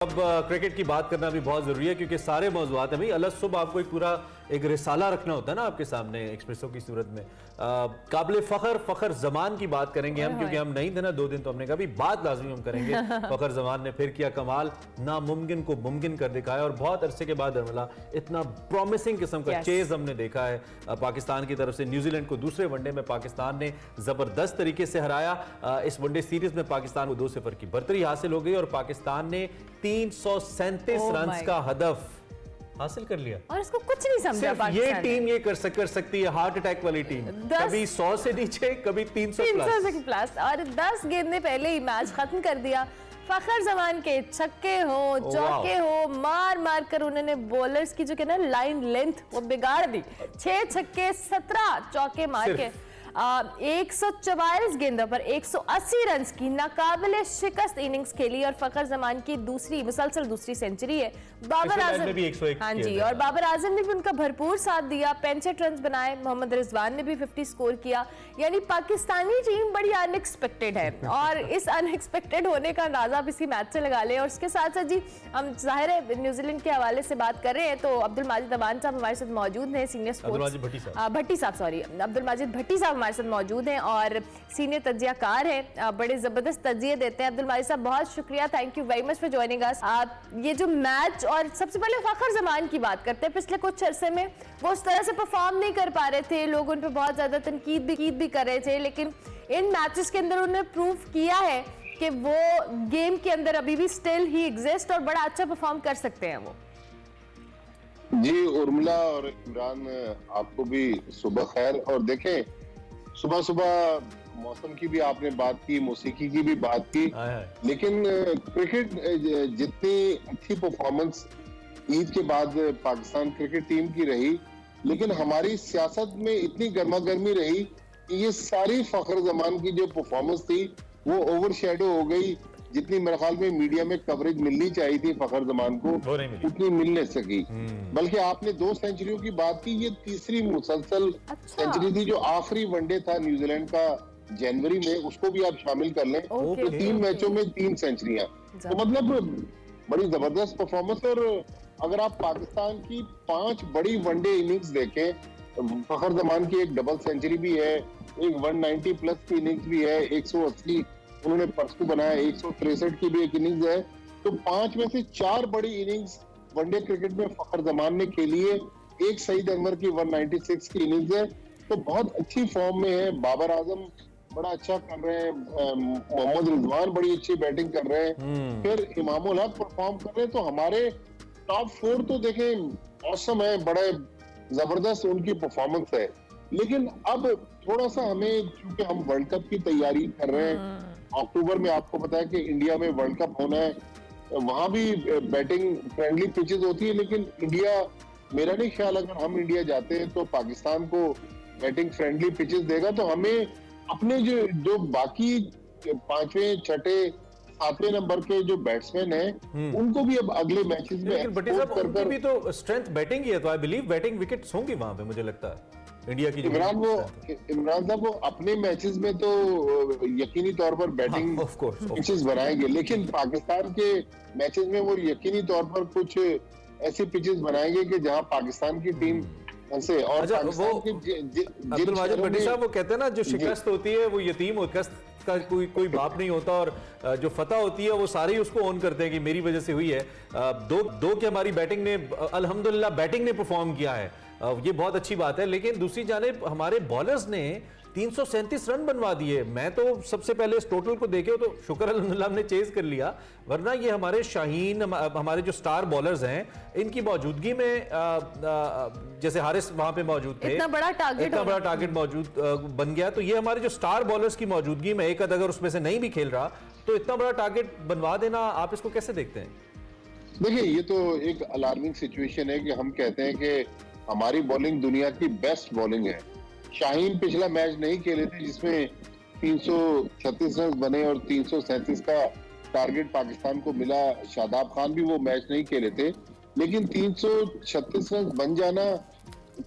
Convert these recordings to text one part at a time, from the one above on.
अब क्रिकेट की बात करना भी बहुत जरूरी है क्योंकि सारे मौजूआत हैं भाई। अलग सुबह आपको एक पूरा एक रिसाला रखना होता है ना आपके सामने एक्सप्रेसो की सूरत में। काबिल फखर जमान की बात करेंगे हम, क्योंकि हम नहीं थे ना 2 दिन, तो हमने कहा भी बात लाजमी हम करेंगे। फखर जमान ने फिर किया कमाल, नामुमकिन को मुमकिन कर दिखाया और बहुत अरसे के बाद हरमला इतना प्रॉमिसिंग किस्म का चेज हमने देखा है पाकिस्तान की तरफ से। न्यूजीलैंड को दूसरे वनडे में पाकिस्तान ने जबरदस्त तरीके से हराया। इस वनडे सीरीज में पाकिस्तान को 2-0 की बढ़तरी हासिल हो गई और पाकिस्तान ने 337 रन का हदफ हासिल कर लिया। और इसको कुछ नहीं समझा पाकिस्तान। ये टीम ये कर सकती है, हार्ट अटैक वाली टीम। कभी 100 से नीचे, कभी 300 प्लस और 10 गेंदें पहले ही मैच खत्म कर दिया। फखर जमान के छक्के हो चौके हो, मार मार कर उन्होंने बॉलर्स की जो कि ना लाइन लेंथ वो बिगाड़ दी। 6 छक्के 17 चौके मार के 144 गेंदों पर 180 रन की नाकाबिले शिकस्त इनिंग्स खेली और फखर जमान की मुसलसल दूसरी सेंचुरी है। बाबर आजम भी 101 हाँ जी, और बाबर आजम ने भी उनका भरपूर साथ दिया। 65 रन बनाए। मोहम्मद रिजवान ने भी 50 स्कोर किया। यानी पाकिस्तानी टीम बड़ी अनएक्सपेक्टेड है और इस अनएक्सपेक्टेड होने का अंदाजा आप इसी मैच से लगा लें। और इसके साथ साथ जी हम जाहिर है न्यूजीलैंड के हवाले से बात कर रहे हैं तो अब्दुल माजिद अमान साहब हमारे साथ मौजूद हैं, सीनियर स्पोर्ट्स भट्टी साहब हमारे साथ मौजूद हैं और सीनियर तज्जियाकार हैं, बड़े जबरदस्त तज्जिए देते हैं। अब्दुल माजिद साहब बहुत शुक्रिया, thank you very much for joining us. ये जो मैच, और सबसे पहले फखर जमान की बात करते हैं। पिछले कुछ अरसे में वो उस तरह से परफॉर्म नहीं कर पा रहे थे, लोग उन पर बहुत ज्यादा तनकीद भी कर रहे थे, लेकिन इन मैचेस के अंदर उन्होंने प्रूव किया है कि वो गेम के अंदर अभी भी स्टिल ही एग्जिस्ट और बड़ा अच्छा परफॉर्म कर सकते हैं वो। जी उर्मिला और इमरान, आपको भी सुबह खैर। और देखें, सुबह सुबह मौसम की भी आपने बात की, मौसीकी की भी बात की, लेकिन क्रिकेट जितनी अच्छी परफॉर्मेंस ईद के बाद पाकिस्तान क्रिकेट टीम की रही, लेकिन हमारी सियासत में इतनी गर्मा गर्मी रही कि ये सारी फखर जमान की जो परफॉर्मेंस थी वो ओवरशैडो हो गई। जितनी मेरे ख्याल में मीडिया में कवरेज मिलनी चाहिए थी फखर जमान को, उतनी मिल नहीं सकी। बल्कि आपने 2 सेंचुरियों की बात की, ये तीसरी मुसलसल सेंचुरी थी। जो आखिरी वनडे था न्यूजीलैंड का जनवरी में, उसको भी आप शामिल कर लें तो 3 मैचों में 3 सेंचुरियां, तो मतलब बड़ी जबरदस्त परफॉर्मेंस। और अगर आप पाकिस्तान की 5 बड़ी वनडे इनिंग्स देखें, फखर जमान की एक डबल सेंचुरी भी है, एक 190 प्लस की इनिंग्स भी है, 180 उन्होंने परसों बनाया, 163 की भी एक इनिंग्स है। तो 5 में से 4 बड़ी इनिंग्स वनडे क्रिकेट में फखर जमान ने खेली है। एक सईद अनवर की 196 की इनिंग्स है, तो बहुत अच्छी फॉर्म में है। बाबर आजम बड़ा अच्छा कर रहे हैं, मोहम्मद रिजवान बड़ी अच्छी बैटिंग कर रहे हैं, फिर इमामुल हक परफॉर्म कर रहे हैं। तो हमारे टॉप 4 तो देखें औसम है, बड़े जबरदस्त उनकी परफॉर्मेंस है। लेकिन अब थोड़ा सा हमें, क्योंकि हम वर्ल्ड कप की तैयारी कर रहे हैं, अक्टूबर में आपको पता है कि इंडिया में वर्ल्ड कप होना है, वहां भी बैटिंग फ्रेंडली पिचेस होती है, लेकिन इंडिया, मेरा नहीं ख्याल अगर हम इंडिया जाते हैं तो पाकिस्तान को बैटिंग फ्रेंडली पिचेस देगा। तो हमें अपने जो बाकी 5वें 6ठे 7वें नंबर के जो बैट्समैन हैं उनको भी अब अगले मैचेस में कर भी तो स्ट्रेंथ बैटिंग ही है, तो आई बिलीव बैटिंग विकेट्स होंगी वहां पे, मुझे लगता है इंडिया की। इमरान साहब वो अपने मैचेस में तो यकीनी तौर पर बैटिंग पिचेस बनाएंगे, लेकिन पाकिस्तान के मैचेस में वो यकीनी तौर पर कुछ ऐसे पिचेस बनाएंगे कि जहां पाकिस्तान की टीम से। और अब्दुल माजिद भट्टी साहब वो कहते हैं ना, जो शिकस्त होती है वो यतीम का कोई बाप नहीं होता, और जो फतह होती है वो सारे ही उसको ऑन करते हैं कि मेरी वजह से हुई है। दो की हमारी बैटिंग ने अल्हम्दुलिल्लाह बैटिंग ने परफॉर्म किया है, ये बहुत अच्छी बात है। लेकिन दूसरी जानिब हमारे बॉलर्स ने 337 रन बनवा दिए। मैं तो सबसे पहले इस टोटल को देखे तो शुक्र अल्हम्दुलिल्लाह हमने चेज कर लिया, वरना ये हमारे शाहीन, हमारे जो स्टार बॉलर्स हैं, इनकी मौजूदगी में जैसे हारिस वहां पे मौजूद थे, इतना बड़ा टारगेट मौजूद बन गया। तो ये हमारे जो स्टार बॉलर्स की मौजूदगी में एक अगर उसमें से नहीं भी खेल रहा तो इतना बड़ा टारगेट बनवा देना, आप इसको कैसे देखते हैं? देखिए, ये तो एक अलार्मिंग सिचुएशन है कि हम कहते हैं कि हमारी बॉलिंग दुनिया की बेस्ट बॉलिंग है। शाहीन पिछला मैच नहीं खेले थे जिसमें 336 रन बने और 337 का टारगेट पाकिस्तान को मिला। शादाब खान भी वो मैच नहीं खेले थे, लेकिन 336 रन बन जाना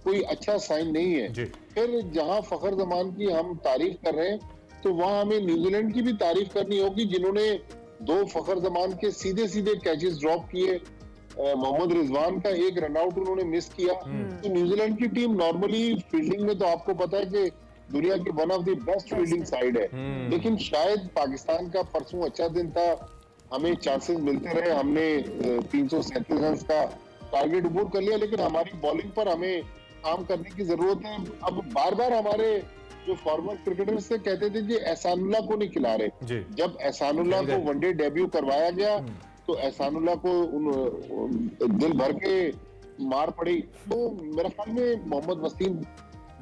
कोई अच्छा साइन नहीं है। फिर जहां फखर जमान की हम तारीफ कर रहे हैं, तो वहां हमें न्यूजीलैंड की भी तारीफ करनी होगी, जिन्होंने 2 फखर जमान के सीधे सीधे कैचेस ड्रॉप किए, मोहम्मद रिजवान का एक रनआउट उन्होंने मिस किया। तो न्यूजीलैंड की टीम नॉर्मली फील्डिंग में तो आपको पता है कि दुनिया की one of the best fielding side है, लेकिन शायद पाकिस्तान का परसों अच्छा दिन था, हमें चांसेस मिलते रहे, हमने 337 रन का टारगेट अबूर कर लिया, लेकिन हमारी बॉलिंग पर हमें काम करने की जरूरत है। अब बार बार हमारे जो फॉर्मर क्रिकेटर्स से कहते थे कि एहसानुल्लाह को नहीं खिला रहे, जब एहसानुल्लाह को वनडे डेब्यू करवाया गया तो एहसानुल्लाह को दिल भर के मार पड़ी। तो मेरे ख्याल में मोहम्मद वसीम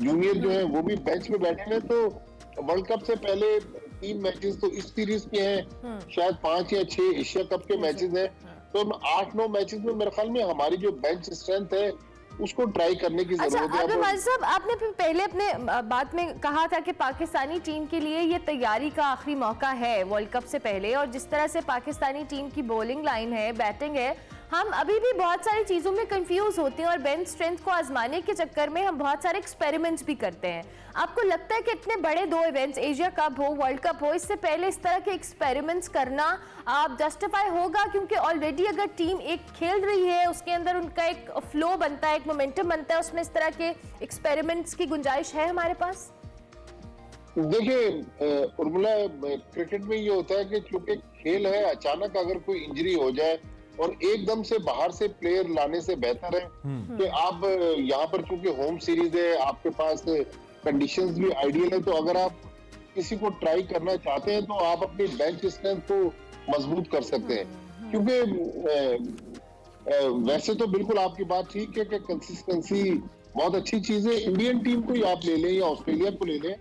जूनियर जो है वो भी बेंच पे बैठे हैं। तो वर्ल्ड कप से पहले 3 मैचेस तो इस सीरीज के हैं, शायद 5 या 6 एशिया कप के मैचेस हैं, तो 8-9 मैचेस में मेरे ख्याल में हमारी जो बेंच स्ट्रेंथ है उसको ट्राई करने की जरूरत है। अच्छा, माजिद साहब, आपने पहले अपने बात में कहा था कि पाकिस्तानी टीम के लिए ये तैयारी का आखिरी मौका है वर्ल्ड कप से पहले, और जिस तरह से पाकिस्तानी टीम की बॉलिंग लाइन है, बैटिंग है, हम अभी भी बहुत सारी चीज़ों में कंफ्यूज होते हैं और बेंच स्ट्रेंथ को आजमाने के चक्कर में हम बहुत सारे एक्सपेरिमेंट्स भी करते हैं। आपको लगता है कि इतने बड़े 2 इवेंट्स, एशिया कप हो, वर्ल्ड कप हो, इससे पहले इस तरह के एक्सपेरिमेंट्स करना आप जस्टिफाई होगा? क्योंकि ऑलरेडी अगर टीम एक खेल रही है, उसके अंदर उनका एक फ्लो बनता है, एक मोमेंटम बनता है, उसमें इस तरह के एक्सपेरिमेंट्स की गुंजाइश है हमारे पास? देखिए उर्मिला, क्रिकेट में ये होता है कि चूंकि खेल है, अचानक अगर कोई इंजरी हो जाए और एकदम से बाहर से प्लेयर लाने से बेहतर है कि आप यहाँ पर, चूंकि होम सीरीज है, आपके पास कंडीशंस भी आइडियल है, तो अगर आप किसी को ट्राई करना चाहते हैं तो आप अपनी बेंच स्ट्रेंथ को मजबूत कर सकते हैं। क्योंकि वैसे तो बिल्कुल आपकी बात ठीक है कि कंसिस्टेंसी बहुत अच्छी चीज है। इंडियन टीम को ही आप ले लें या ऑस्ट्रेलिया को ले लें,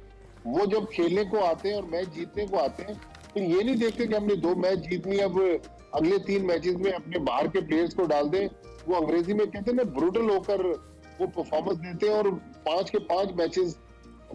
वो जब खेलने को आते हैं और मैच जीतने को आते हैं, फिर ये नहीं देखते कि हमने 2 मैच जीत लिए, अब अगले 3 मैचेस में अपने बाहर के प्लेयर्स को डाल दें। वो अंग्रेजी में कहते हैं ना, ब्रूटल होकर वो परफॉर्मेंस देते हैं। और 5 के 5 मैचेस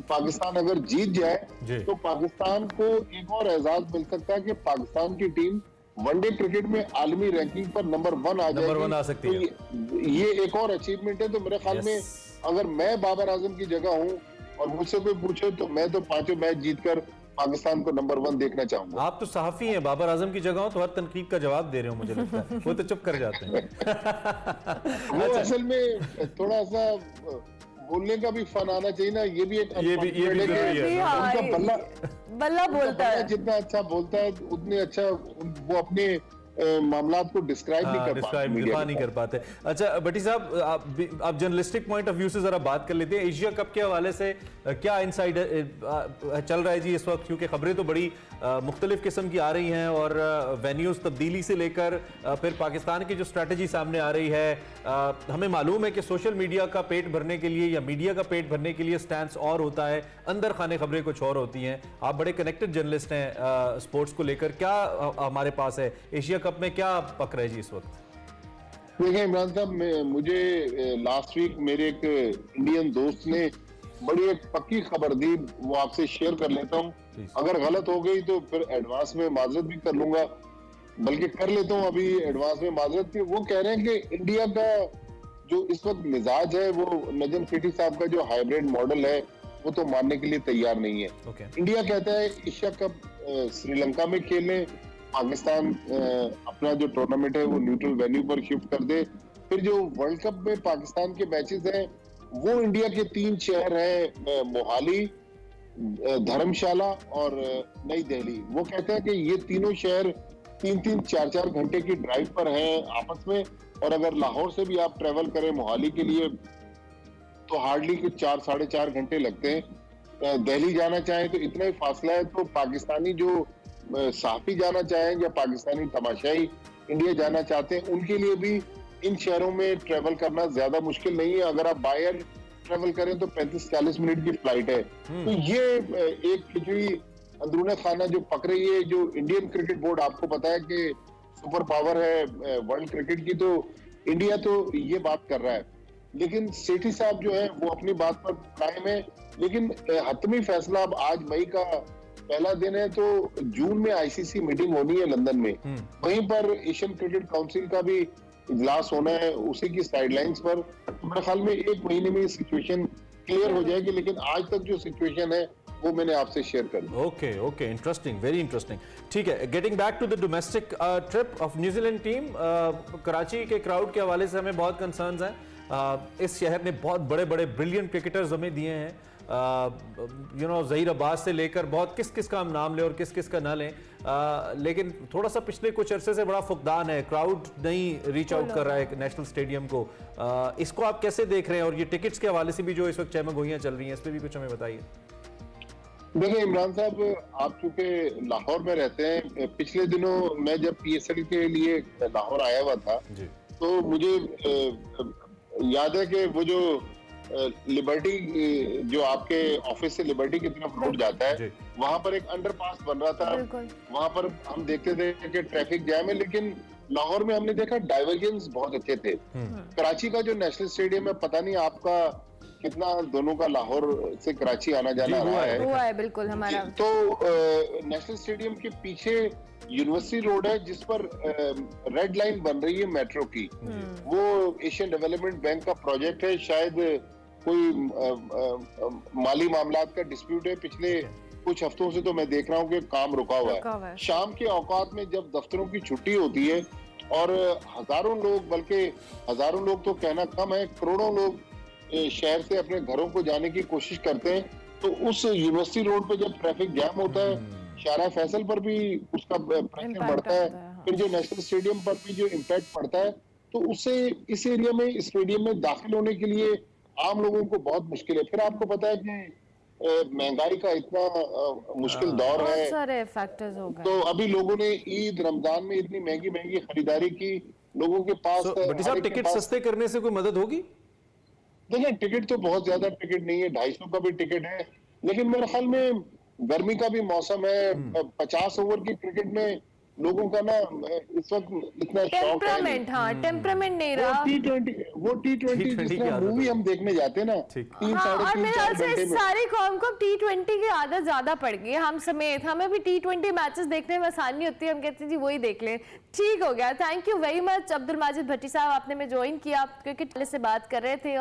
पाकिस्तान अगर जीत जाए तो पाकिस्तान को एक और एजाज मिल सकता है कि पाकिस्तान की टीम वनडे क्रिकेट में आलमी रैंकिंग पर नंबर 1 आ जाएगी। नंबर 1 आ सकती है। तो ये एक और अचीवमेंट है। तो मेरे ख्याल में अगर मैं बाबर आजम की जगह हूँ और मुझसे कोई पूछे तो मैं तो 5 मैच जीतकर पाकिस्तान को नंबर 1 देखना चाहूंगा। आप तो सहाफी हैं, बाबर आजम की जगह हो तो हर तनकीद का जवाब दे रहे हो, मुझे लगता है वो तो चुप कर जाते हैं। वो असल में थोड़ा सा बोलने का भी फन आना चाहिए ना, ये भी एक बल्ला बोलता है, जितना अच्छा बोलता है उतने अच्छा वो अपने मामलात को डिस्क्राइब नहीं कर पाते। अच्छा भट्टी साहब, आप जर्नलिस्टिक पॉइंट ऑफ व्यू से जरा बात कर लेते हैं। एशिया कप के हवाले से क्या इनसाइड चल रहा है जी इस वक्त, क्योंकि खबरें तो बड़ी मुख्तलिफ किस्म की आ रही हैं और वेन्यूज तब्दीली से लेकर फिर पाकिस्तान की जो स्ट्रैटेजी सामने आ रही है। हमें मालूम है कि सोशल मीडिया का पेट भरने के लिए या मीडिया का पेट भरने के लिए स्टैंड्स और होता है, अंदर खाने खबरें कुछ और होती हैं। आप बड़े कनेक्टेड जर्नलिस्ट हैं स्पोर्ट्स को लेकर, क्या हमारे पास है एशिया कप में, क्या पक रहा है जी इस वक्त? देखिए इमरान साहब, मुझे लास्ट वीक मेरे एक इंडियन दोस्त ने बड़ी एक पक्की खबर दी, वो आपसे शेयर कर लेता हूँ। अगर गलत हो गई तो फिर एडवांस में माजरत भी कर लूंगा, बल्कि कर लेता हूँ अभी एडवांस में माजरत की। वो कह रहे हैं कि इंडिया का जो इस वक्त मिजाज है, वो नजम सेठी साहब का जो हाइब्रिड मॉडल है वो तो मानने के लिए तैयार नहीं है। इंडिया कहता है एशिया कप श्रीलंका में खेलें, पाकिस्तान अपना जो टूर्नामेंट है वो न्यूट्रल वेन्यू पर शिफ्ट कर दे। फिर जो वर्ल्ड कप में पाकिस्तान के मैचेस हैं वो इंडिया के 3 शहर हैं, मोहाली, धर्मशाला और नई दिल्ली। वो कहते हैं कि ये तीनों शहर 3-3, 4-4 घंटे की ड्राइव पर हैं आपस में, और अगर लाहौर से भी आप ट्रेवल करें मोहाली के लिए तो हार्डली 4-4.5 घंटे लगते हैं। दिल्ली जाना चाहें तो इतना ही फासला है। तो पाकिस्तानी जो साफी जाना चाहें या पाकिस्तानी तमाशाई इंडिया जाना चाहते हैं, उनके लिए भी इन शहरों में ट्रेवल करना ज्यादा मुश्किल नहीं है। अगर आप बाय एयर ट्रेवल करें तो 35-40 मिनट की फ्लाइट है। तो ये एक खिचड़ी अंदरूनी खाना जो पक रही है, जो इंडियन क्रिकेट बोर्ड, आपको पता है कि सुपर पावर है वर्ल्ड क्रिकेट की, तो इंडिया तो ये बात कर रहा है, लेकिन सेठी साहब जो है वो अपनी बात पर कायम है। लेकिन हतमी फैसला अब आज मई का पहला दिन है, तो जून में आईसीसी मीटिंग होनी है लंदन में, वहीं पर एशियन क्रिकेट काउंसिल का भी इजलास होना है उसी की साइडलाइंस पर। तो मेरे ख्याल में 1 महीने में सिचुएशन क्लियर हो जाएगी, लेकिन आज तक जो सिचुएशन है वो मैंने आपसे शेयर कर दिया। Okay okay, interesting, very interesting. ठीक है, getting back to the domestic trip of New Zealand team, Karachi के क्राउड के हवाले से हमें बहुत कंसर्न्स हैं। इस शहर ने बहुत बड़े बड़े ब्रिलियंट क्रिकेटर्स हमें दिए हैं, ज़हीर अब्बास से लेकर बहुत किस किस का हम नाम लें और किस किस का ना लें, लेकिन थोड़ा सा पिछले कुछ अरसे से बड़ा फुकदान है, क्राउड नहीं रीच आउट कर रहा है नेशनल स्टेडियम को। इसको आप कैसे देख रहे हैं, और ये टिकट्स के हवाले से भी जो इस वक्त चहमगोइयां चल रही हैं, इस पर भी कुछ हमें बताइए। देखिए इमरान साहब, आप चूंकि लाहौर में रहते हैं, पिछले दिनों मैं जब PSL के लिए लाहौर आया हुआ था जी। तो मुझे याद है कि वो जो लिबर्टी, जो आपके ऑफिस से लिबर्टी की तरफ रोड जाता है, वहां पर एक अंडरपास बन रहा था। वहां पर हम देखते थे कि ट्रैफिक जैम है, लेकिन लाहौर में हमने देखा डाइवर्जेंस बहुत अच्छे थे। कराची का जो नेशनल स्टेडियम है, पता नहीं आपका कितना दोनों का लाहौर से कराची आना जाना रहा है। हुआ है बिल्कुल हमारा। तो नेशनल स्टेडियम के पीछे यूनिवर्सिटी रोड है, जिस पर रेड लाइन बन रही है मेट्रो की। वो एशियन डेवलपमेंट बैंक का प्रोजेक्ट है, शायद कोई माली मामलात का डिस्प्यूट है। पिछले कुछ हफ्तों से तो मैं देख रहा हूँ कि काम रुका हुआ है। शाम के औकात में जब दफ्तरों की छुट्टी होती है और हजारों लोग, बल्कि हजारों लोग तो कहना कम है, करोड़ों लोग शहर से अपने घरों को जाने की कोशिश करते हैं, तो उस यूनिवर्सिटी रोड पे जब ट्रैफिक जैम होता है, शारा फैसल पर भी उसका प्रेशर बढ़ता है, फिर जो नेशनल स्टेडियम पर भी जो इम्पैक्ट पड़ता है, तो उससे इस एरिया में, स्टेडियम में दाखिल होने के लिए आम लोगों को बहुत मुश्किल है। फिर आपको पता है कि महंगाई का इतना मुश्किल दौर है, बहुत सारे फैक्टर्स हो गए। तो अभी लोगों ने ईद रमजान में इतनी महंगी महंगी खरीदारी की, लोगों के पास टिकट सस्ते करने से कोई मदद होगी? देखिए टिकट तो बहुत ज्यादा टिकट नहीं है, 250 का भी टिकट है, लेकिन मेरे ख्याल में गर्मी का भी मौसम है, 50 ओवर की क्रिकेट में लोगों का ना इस वक्त इतना शौक है। टेम्परामेंट नहीं रहा। वो T20 जिसमें मूवी हम देखने जाते हैं ना, 3-4 घंटे में सारी कौम को T20 की आदत ज्यादा पड़ गई है, हम समेत। हमें भी T20 मैचेस देखने में आसानी होती है, हम कहते हैं जी वही देख लें। ठीक हो गया, thank you very much Abdul Majid Bhatti साहब, आपने में ज्वाइन किया, क्रिकेट से बात कर रहे थे।